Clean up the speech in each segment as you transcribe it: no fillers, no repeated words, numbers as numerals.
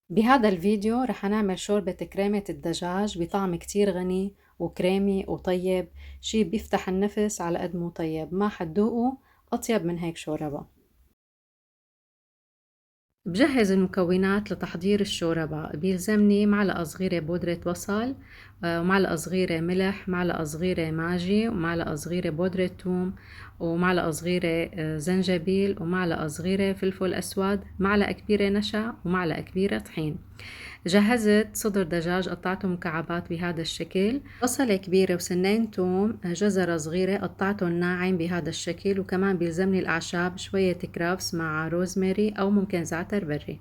بهذا الفيديو رح نعمل شوربة كريمة الدجاج بطعم كتير غني وكريمي وطيب، شي بيفتح النفس على قد مو طيب. ما حتذوقوا أطيب من هيك شوربة. بجهز المكونات لتحضير الشوربة. بيلزمني معلقة صغيرة بودرة بصل، ومعلقة صغيرة ملح، معلقة صغيرة ماجي، ومعلقة صغيرة بودرة ثوم، ومعلقة صغيرة زنجبيل، ومعلقة صغيرة فلفل أسود، معلقة كبيرة نشا، ومعلقة كبيرة طحين. جهزت صدر دجاج قطعته مكعبات بهذا الشكل، بصلة كبيرة وسنين توم، جزرة صغيرة قطعتهم ناعم بهذا الشكل، وكمان بيلزمني الأعشاب شوية كرافس مع روزماري أو ممكن زعتر بري.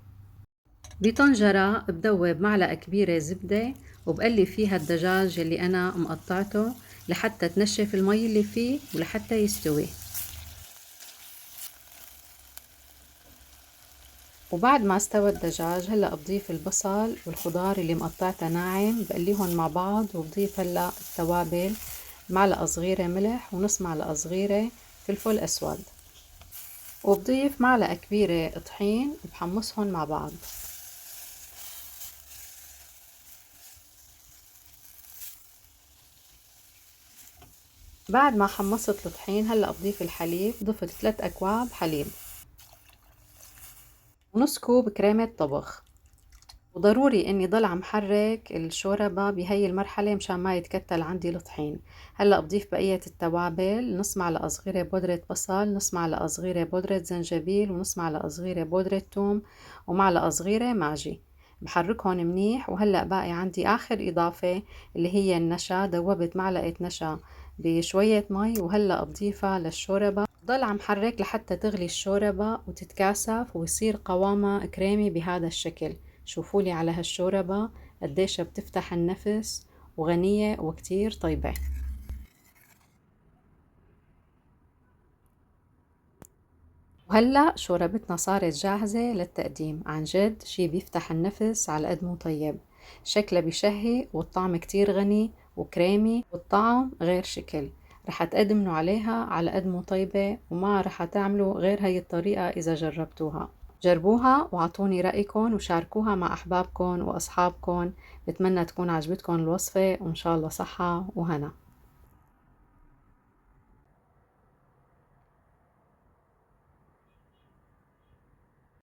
بطنجرة بدوب معلقة كبيرة زبدة وبقلي فيها الدجاج اللي أنا مقطعته لحتى تنشف المي اللي فيه ولحتى يستوي. وبعد ما استوى الدجاج هلأ بضيف البصل والخضار اللي مقطعتها ناعم، بقليهم مع بعض وبضيف هلأ التوابل، معلقة صغيرة ملح ونص معلقة صغيرة فلفل أسود، وبضيف معلقة كبيرة طحين وبحمصهم مع بعض. بعد ما حمصت الطحين هلأ بضيف الحليب. ضفت 3 أكواب حليب ونص كوب كريمة طبخ. وضروري اني ضل عم حرك الشوربة بهي المرحلة مشان ما يتكتل عندي الطحين. هلأ بضيف بقية التوابل، نص معلقة صغيرة بودرة بصل، نص معلقة صغيرة بودرة زنجبيل، ونص معلقة صغيرة بودرة ثوم، ومعلقة صغيرة ماجي. بحركهم منيح. وهلأ باقي عندي آخر إضافة اللي هي النشا. دوبت معلقة نشا بشوية مي وهلأ بضيفها للشوربة. ضل عم حرك لحتى تغلي الشوربة وتتكاثف ويصير قوامها كريمي بهذا الشكل. شوفولي على هالشوربة قديش بتفتح النفس وغنية وكتير طيبة. وهلأ شوربتنا صارت جاهزة للتقديم. عن جد شي بيفتح النفس على قد مو طيب. شكلها بشهي والطعم كتير غني وكريمي والطعم غير شكل. رح تقدمنوا عليها على قد مو طيبة، وما رح تعملوا غير هاي الطريقة إذا جربتوها. جربوها واعطوني رأيكم وشاركوها مع أحبابكم وأصحابكم. بتمنى تكون عجبتكم الوصفة، وإن شاء الله صحة وهنا.